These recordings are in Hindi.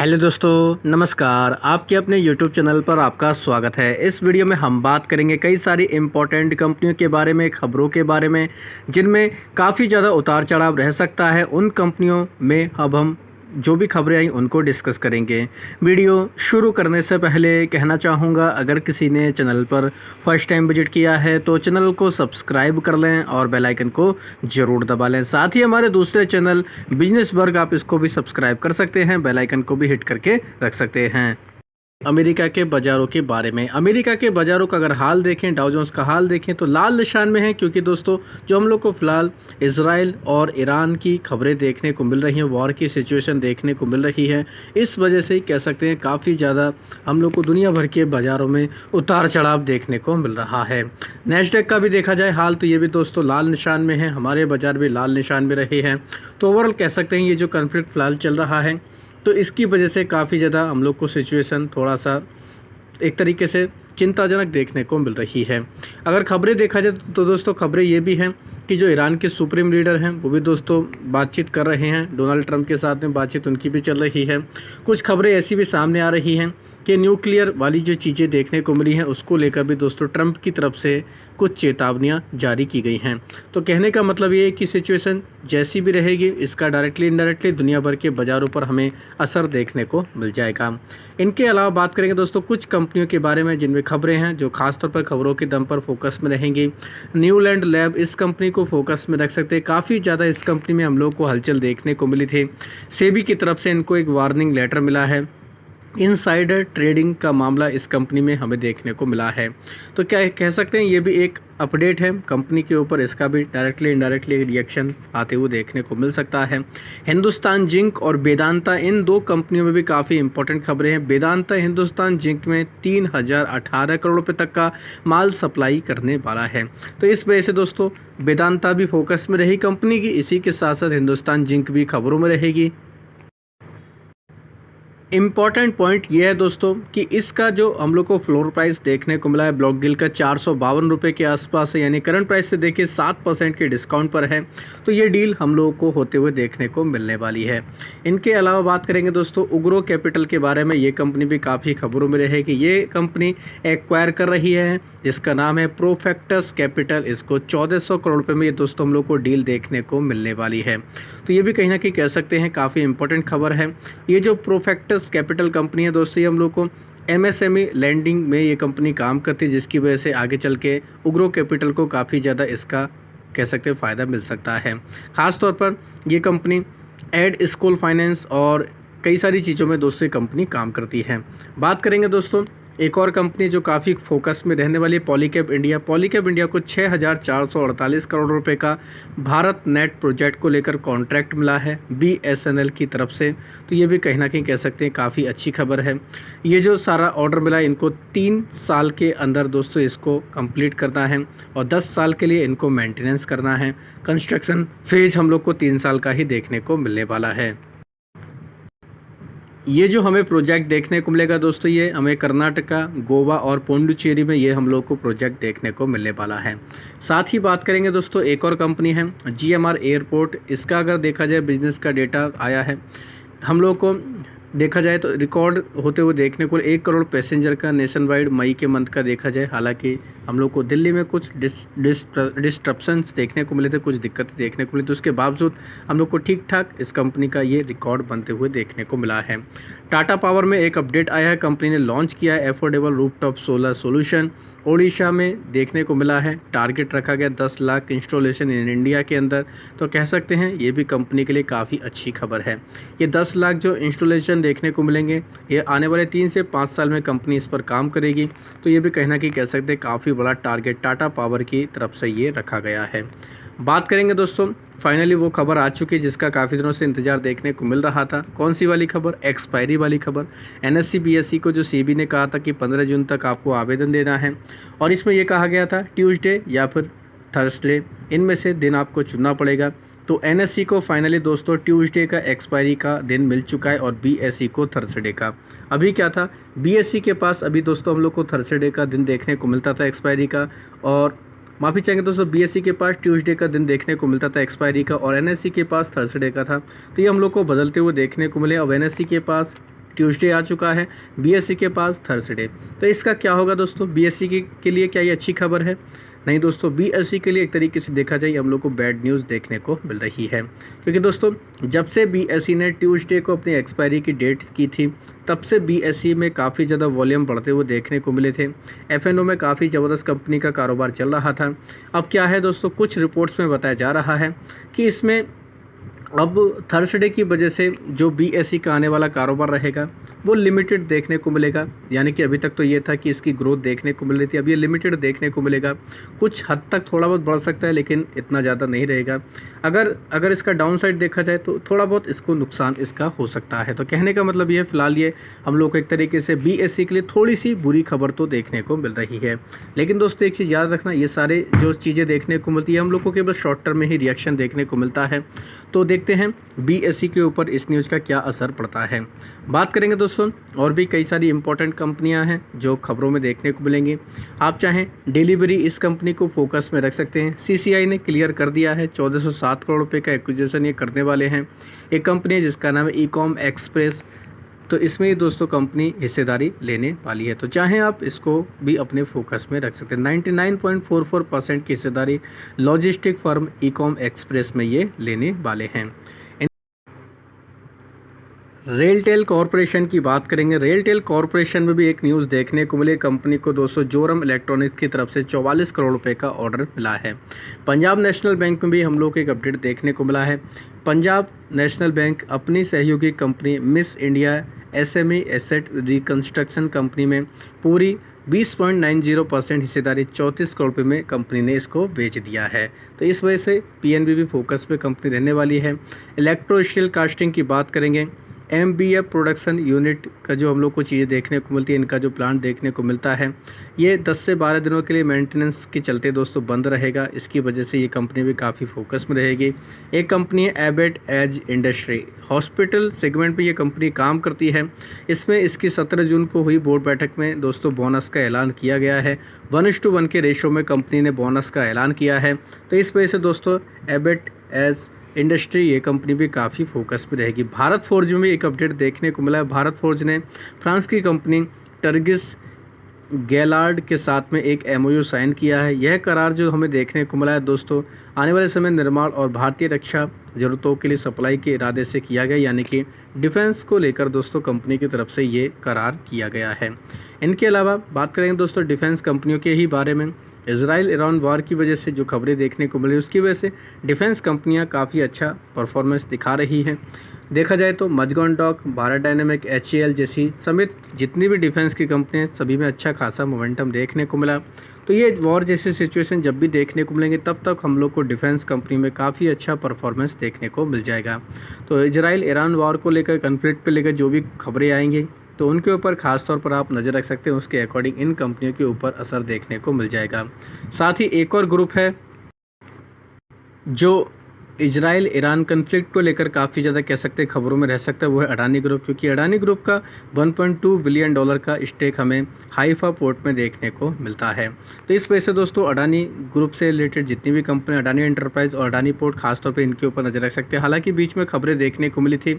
हेलो दोस्तों, नमस्कार। आपके अपने यूट्यूब चैनल पर आपका स्वागत है। इस वीडियो में हम बात करेंगे कई सारी इम्पोर्टेंट कंपनियों के बारे में, खबरों के बारे में, जिनमें काफ़ी ज़्यादा उतार चढ़ाव रह सकता है। उन कंपनियों में अब हम जो भी खबरें आई उनको डिस्कस करेंगे। वीडियो शुरू करने से पहले कहना चाहूँगा, अगर किसी ने चैनल पर फर्स्ट टाइम विजिट किया है तो चैनल को सब्सक्राइब कर लें और बेल आइकन को ज़रूर दबा लें। साथ ही हमारे दूसरे चैनल बिजनेस वर्ग, आप इसको भी सब्सक्राइब कर सकते हैं, बेल आइकन को भी हिट करके रख सकते हैं। अमेरिका के बाज़ारों के बारे में, अमेरिका के बाज़ारों का अगर हाल देखें, डाउ जोन्स का हाल देखें तो लाल निशान में है, क्योंकि दोस्तों जो हम लोग को फ़िलहाल इजराइल और ईरान की खबरें देखने को मिल रही हैं, वॉर की सिचुएशन देखने को मिल रही है। इस वजह से ही कह सकते हैं काफ़ी ज़्यादा हम लोग को दुनिया भर के बाज़ारों में उतार चढ़ाव देखने को मिल रहा है। नैस्डैक का भी देखा जाए हाल तो ये भी दोस्तों लाल निशान में है, हमारे बाज़ार भी लाल निशान में रहे हैं। तो ओवरऑल कह सकते हैं ये जो कॉन्फ्लिक्ट फ़िलहाल चल रहा है तो इसकी वजह से काफ़ी ज़्यादा हम लोग को सिचुएशन थोड़ा सा एक तरीके से चिंताजनक देखने को मिल रही है। अगर खबरें देखा जाए तो दोस्तों खबरें ये भी हैं कि जो ईरान के सुप्रीम लीडर हैं वो भी दोस्तों बातचीत कर रहे हैं, डोनाल्ड ट्रंप के साथ में बातचीत उनकी भी चल रही है। कुछ खबरें ऐसी भी सामने आ रही हैं कि न्यूक्लियर वाली जो चीज़ें देखने को मिली हैं उसको लेकर भी दोस्तों ट्रंप की तरफ से कुछ चेतावनियां जारी की गई हैं। तो कहने का मतलब ये है कि सिचुएशन जैसी भी रहेगी इसका डायरेक्टली इनडायरेक्टली दुनिया भर के बाज़ारों पर हमें असर देखने को मिल जाएगा। इनके अलावा बात करेंगे दोस्तों कुछ कंपनियों के बारे में जिनमें खबरें हैं जो खासतौर पर खबरों के दम पर फोकस में रहेंगी। न्यूलैंड लैब, इस कंपनी को फोकस में रख सकते हैं। काफ़ी ज़्यादा इस कंपनी में हम लोग को हलचल देखने को मिली थी। सेबी की तरफ से इनको एक वार्निंग लेटर मिला है। इनसाइडर ट्रेडिंग का मामला इस कंपनी में हमें देखने को मिला है। तो क्या कह सकते हैं ये भी एक अपडेट है कंपनी के ऊपर, इसका भी डायरेक्टली इनडायरेक्टली रिएक्शन आते हुए देखने को मिल सकता है। हिंदुस्तान जिंक और वेदांता, इन दो कंपनियों में भी काफ़ी इंपॉर्टेंट खबरें हैं। वेदांता हिंदुस्तान जिंक में 3018 करोड़ रुपये तक का माल सप्लाई करने वाला है। तो इस वजह से दोस्तों वेदांता भी फोकस में रही कंपनी की, इसी के साथ साथ हिंदुस्तान जिंक भी खबरों में रहेगी। इम्पॉर्टेंट पॉइंट ये है दोस्तों कि इसका जो हम लोग को फ्लोर प्राइस देखने को मिला है ब्लॉक डील का 452 रुपये के आसपास है, यानी करंट प्राइस से देखिए 7% के डिस्काउंट पर है। तो ये डील हम लोगों को होते हुए देखने को मिलने वाली है। इनके अलावा बात करेंगे दोस्तों उग्रो कैपिटल के बारे में, ये कंपनी भी काफ़ी खबरों में रहेगी। ये कंपनी एक्वायर कर रही है जिसका नाम है प्रोफेक्टस कैपिटल। इसको 1400 करोड़ रुपये में ये दोस्तों हम लोग को डील देखने को मिलने वाली है। तो ये भी कहीं ना कहीं कह सकते हैं काफ़ी इंपॉर्टेंट खबर है। ये जो प्रोफेक्टस कैपिटल कंपनी है दोस्तों, ये हम लोग को एमएसएमई लैंडिंग में ये कंपनी काम करती है, जिसकी वजह से आगे चल के उग्रो कैपिटल को काफ़ी ज़्यादा इसका कह सकते हैं फ़ायदा मिल सकता है। ख़ास तौर पर ये कंपनी एड स्कूल फाइनेंस और कई सारी चीज़ों में दोस्तों कंपनी काम करती है। बात करेंगे दोस्तों एक और कंपनी जो काफ़ी फोकस में रहने वाली है, पॉलीकैब इंडिया। पॉलीकैब इंडिया को 6448 करोड़ रुपए का भारत नेट प्रोजेक्ट को लेकर कॉन्ट्रैक्ट मिला है बीएसएनएल की तरफ से। तो ये भी कहीं ना कहीं कह सकते हैं काफ़ी अच्छी खबर है। ये जो सारा ऑर्डर मिला है इनको 3 साल के अंदर दोस्तों इसको कंप्लीट करना है और 10 साल के लिए इनको मेंटेनेंस करना है। कंस्ट्रक्शन फेज हम लोग को 3 साल का ही देखने को मिलने वाला है। ये जो हमें प्रोजेक्ट देखने को मिलेगा दोस्तों, ये हमें कर्नाटका, गोवा और पोंडुचेरी में ये हम लोग को प्रोजेक्ट देखने को मिलने वाला है। साथ ही बात करेंगे दोस्तों एक और कंपनी है जीएमआर एयरपोर्ट। इसका अगर देखा जाए बिजनेस का डेटा आया है, हम लोग को देखा जाए तो रिकॉर्ड होते हुए देखने को 1 करोड़ पैसेंजर का नेशन वाइड मई के मंथ का देखा जाए। हालांकि हम लोग को दिल्ली में कुछ डिस्ट्रप्शंस देखने को मिले थे, कुछ दिक्कतें देखने को मिली, तो उसके बावजूद हम लोग को ठीक ठाक इस कंपनी का ये रिकॉर्ड बनते हुए देखने को मिला है। टाटा पावर में एक अपडेट आया है, कंपनी ने लॉन्च किया है affordable rooftop solar solution. Odisha में देखने को मिला है, टारगेट रखा गया 10 लाख इंस्टॉलेशन इन इंडिया के अंदर। तो कह सकते हैं ये भी कंपनी के लिए काफ़ी अच्छी खबर है। ये 10 लाख जो इंस्टॉलेशन देखने को मिलेंगे ये आने वाले 3 से 5 साल में कंपनी इस पर काम करेगी। तो ये भी कहीं ना कहीं कह सकते हैं काफ़ी बड़ा टारगेट टाटा पावर की तरफ से ये रखा गया है। बात करेंगे दोस्तों फाइनली वो खबर आ चुकी है जिसका काफ़ी दिनों से इंतजार देखने को मिल रहा था। कौन सी वाली खबर? एक्सपायरी वाली खबर। एनएससी बीएससी को जो सेबी ने कहा था कि 15 जून तक आपको आवेदन देना है, और इसमें ये कहा गया था ट्यूसडे या फिर थर्सडे, इनमें से दिन आपको चुनना पड़ेगा। तो एनएससी को फाइनली दोस्तों ट्यूसडे का एक्सपायरी का दिन मिल चुका है और बीएससी को थर्सडे का। अभी क्या था, बीएससी के पास अभी दोस्तों हम लोग को थर्सडे का दिन देखने को मिलता था एक्सपायरी का, और माफ़ी चाहेंगे दोस्तों बीएससी के पास ट्यूसडे का दिन देखने को मिलता था एक्सपायरी का, और एनएससी के पास थर्सडे का था। तो ये हम लोग को बदलते हुए देखने को मिले। अब एनएससी के पास ट्यूसडे आ चुका है, बीएसई के पास थर्सडे। तो इसका क्या होगा दोस्तों, बीएसई के लिए क्या ये अच्छी खबर है? नहीं दोस्तों, बीएसई के लिए एक तरीके से देखा जाए हम लोग को बैड न्यूज़ देखने को मिल रही है, क्योंकि दोस्तों जब से बीएसई ने ट्यूसडे को अपनी एक्सपायरी की डेट की थी, तब से बीएसई में काफ़ी ज़्यादा वॉल्यूम बढ़ते हुए देखने को मिले थे। एफएनओ में काफ़ी ज़बरदस्त कंपनी का कारोबार चल रहा था। अब क्या है दोस्तों, कुछ रिपोर्ट्स में बताया जा रहा है कि इसमें अब थर्सडे की वजह से जो बीएसई का आने वाला कारोबार रहेगा वो लिमिटेड देखने को मिलेगा। यानी कि अभी तक तो ये था कि इसकी ग्रोथ देखने को मिल रही थी, अब ये लिमिटेड देखने को मिलेगा। कुछ हद तक थोड़ा बहुत बढ़ सकता है, लेकिन इतना ज़्यादा नहीं रहेगा। अगर इसका डाउन साइड देखा जाए तो थोड़ा बहुत इसको नुकसान इसका हो सकता है। तो कहने का मतलब ये फ़िलहाल ये हम लोग को एक तरीके से बीएसई के लिए थोड़ी सी बुरी खबर तो देखने को मिल रही है। लेकिन दोस्तों एक चीज़ याद रखना, ये सारे जो चीज़ें देखने को मिलती है हम लोग को केवल शॉर्ट टर्म में ही रिएक्शन देखने को मिलता है। तो देखते हैं बीएसई के ऊपर इस न्यूज़ का क्या असर पड़ता है। बात करेंगे दोस्तों, और भी कई सारी इंपॉर्टेंट कंपनियां हैं जो खबरों में देखने को मिलेंगी। आप चाहें डिलीवरी इस कंपनी को फोकस में रख सकते हैं। सीसीआई ने क्लियर कर दिया है 1407 करोड़ रुपए का एक्विजिशन ये करने वाले हैं। एक कंपनी है जिसका नाम है ईकॉम एक्सप्रेस, तो इसमें ही दोस्तों कंपनी हिस्सेदारी लेने वाली है। तो चाहें आप इसको भी अपने फोकस में रख सकते हैं। 99.44% की हिस्सेदारी लॉजिस्टिक फर्म ईकॉम एक्सप्रेस में ये लेने वाले हैं। रेलटेल कॉरपोरेशन की बात करेंगे। रेलटेल कॉरपोरेशन में भी एक न्यूज़ देखने को मिली। कंपनी को दोस्तों जोरम इलेक्ट्रॉनिक्स की तरफ से 44 करोड़ रुपए का ऑर्डर मिला है। पंजाब नेशनल बैंक में भी हम लोग को एक अपडेट देखने को मिला है। पंजाब नेशनल बैंक अपनी सहयोगी company miss India SME asset reconstruction company में पूरी 20.90% हिस्सेदारी 34 करोड़ रुपये में कंपनी ने इसको बेच दिया है। तो इस वजह से पीएनबी भी फोकस पे कंपनी रहने वाली है। इलेक्ट्रो स्टील कास्टिंग की बात करेंगे। एमबीएफ प्रोडक्शन यूनिट का जो हम लोग को चीज़ें देखने को मिलती है, इनका जो प्लांट देखने को मिलता है, ये 10 से 12 दिनों के लिए मेंटेनेंस के चलते दोस्तों बंद रहेगा। इसकी वजह से ये कंपनी भी काफ़ी फोकस में रहेगी। एक कंपनी है एबेट एज इंडस्ट्री, हॉस्पिटल सेगमेंट पे ये कंपनी काम करती है। इसमें इसकी 17 जून को हुई बोर्ड बैठक में दोस्तों बोनस का ऐलान किया गया है। 1:1 के रेशो में कंपनी ने बोनस का ऐलान किया है। तो इस वजह से दोस्तों एबेट एज इंडस्ट्री ये कंपनी भी काफ़ी फोकस में रहेगी। भारत फोर्ज में भी एक अपडेट देखने को मिला है। भारत फोर्ज ने फ्रांस की कंपनी टर्गिस गैलार्ड के साथ में एक एमओयू साइन किया है। यह करार जो हमें देखने को मिला है दोस्तों, आने वाले समय निर्माण और भारतीय रक्षा ज़रूरतों के लिए सप्लाई के इरादे से किया गया, यानी कि डिफेंस को लेकर दोस्तों कंपनी की तरफ से ये करार किया गया है। इनके अलावा बात करेंगे दोस्तों डिफेंस कंपनियों के ही बारे में। इजराइल ईरान वार की वजह से जो खबरें देखने को मिली, उसकी वजह से डिफेंस कंपनियां काफ़ी अच्छा परफॉर्मेंस दिखा रही हैं। देखा जाए तो मजगॉन डॉक, भारत डायनेमिक, एचएएल जैसी समेत जितनी भी डिफेंस की कंपनियां, सभी में अच्छा खासा मोमेंटम देखने को मिला। तो ये वॉर जैसी सिचुएशन जब भी देखने को मिलेंगे, तब तक हम लोग को डिफेंस कंपनी में काफ़ी अच्छा परफॉर्मेंस देखने को मिल जाएगा। तो इजराइल ईरान वॉर को लेकर, कन्फ्लिक्ट पर लेकर जो भी खबरें आएंगी, तो उनके ऊपर खास तौर पर आप नज़र रख सकते हैं। उसके अकॉर्डिंग इन कंपनियों के ऊपर असर देखने को मिल जाएगा। साथ ही एक और ग्रुप है जो इजराइल ईरान कन्फ्लिक्ट को लेकर काफ़ी ज़्यादा कह सकते हैं खबरों में रह सकता है, वो है अडानी ग्रुप। क्योंकि अडानी ग्रुप का $1.2 बिलियन का स्टेक हमें हाइफा पोर्ट में देखने को मिलता है। तो इस वजह से दोस्तों अडानी ग्रुप से रिलेटेड जितनी भी कंपनी, अडानी एंटरप्राइज और अडानी पोर्ट, खासतौर पे इनके ऊपर नज़र रख सकते हैं। हालांकि बीच में खबरें देखने को मिली थी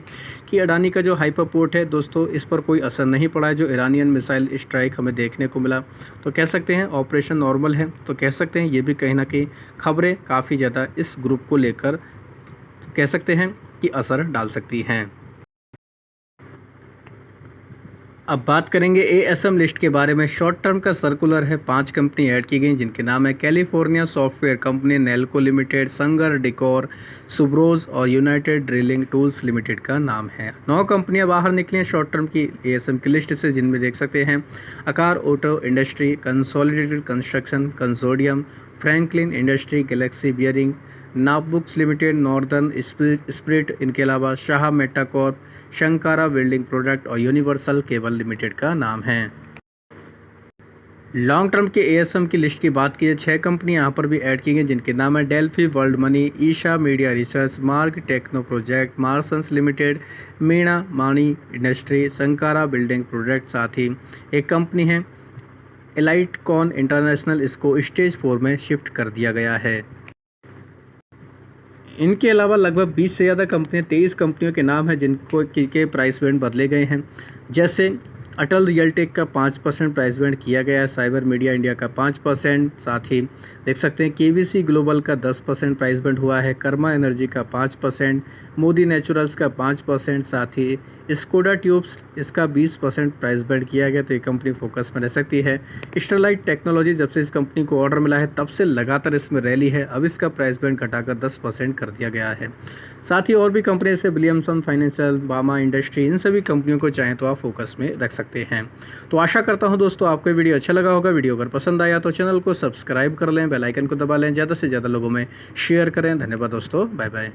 कि अडानी का जो हाइफा पोर्ट है दोस्तों, इस पर कोई असर नहीं पड़ा है। जो ईरानियन मिसाइल स्ट्राइक हमें देखने को मिला, तो कह सकते हैं ऑपरेशन नॉर्मल है। तो कह सकते हैं ये भी कहीं ना कहीं खबरें काफ़ी ज़्यादा इस ग्रुप को लेकर कह सकते हैं कि असर डाल सकती हैं। अब बात करेंगे एएसएम लिस्ट के बारे में। शॉर्ट टर्म का सर्कुलर है, 5 कंपनी ऐड की गई जिनके नाम है California software company, Nelco limited, Sangar decor, Subros और यूनाइटेड ड्रिलिंग टूल्स लिमिटेड का नाम है। 9 कंपनियां बाहर निकली हैं शॉर्ट टर्म की एएसएम की लिस्ट से, जिनमें देख सकते हैं Aakar Auto Industry, Consolidated Construction Consortium, Franklin Industry, Galaxy Bearing, नापबुक्स लिमिटेड, नॉर्दर्न स्पिरिट, इनके अलावा Shah Metacorp, Shankara Building Product और यूनिवर्सल केबल लिमिटेड का नाम है। लॉन्ग टर्म के एएसएम की लिस्ट की बात की जाए, 6 कंपनी यहाँ पर भी ऐड की गई जिनके नाम है Delphi World Money, Isha Media Research, Mark Techno Project, Marsons Limited, Meena Mani Industry, शंकारा Building product. साथ ही एक कंपनी है एलाइट कॉन इंटरनेशनल, इसको स्टेज 4 में शिफ्ट कर दिया गया है। इनके अलावा लगभग 20 से ज़्यादा कंपनियाँ 23 कंपनियों के नाम हैं जिनको के प्राइस बैंड बदले गए हैं। जैसे अटल रियलटेक का 5% प्राइस बैंड किया गया है, साइबर मीडिया इंडिया का 5%, साथ ही देख सकते हैं केवीसी ग्लोबल का 10% प्राइस बैंड हुआ है, कर्मा एनर्जी का 5%, मोदी नेचुरल्स का 5%, साथ ही स्कोडा ट्यूब्स इसका 20% प्राइस बैंड किया गया। तो ये कंपनी फोकस में रह सकती है। स्टरलाइट टेक्नोलॉजी, जब से इस कंपनी को ऑर्डर मिला है तब से लगातार इसमें रैली है, अब इसका प्राइस बैंड घटाकर 10% कर दिया गया है। साथ ही और भी कंपनी जैसे विलियमसन फाइनेंशियल, बामा इंडस्ट्री, इन सभी कंपनियों को चाहें तो आप फोकस में रख सकते हैं। तो आशा करता हूं दोस्तों आपको वीडियो अच्छा लगा होगा। वीडियो अगर पसंद आया तो चैनल को सब्सक्राइब कर लें, बेल आइकन को दबा लें, ज़्यादा से ज़्यादा लोगों में शेयर करें। धन्यवाद दोस्तों, बाय बाय।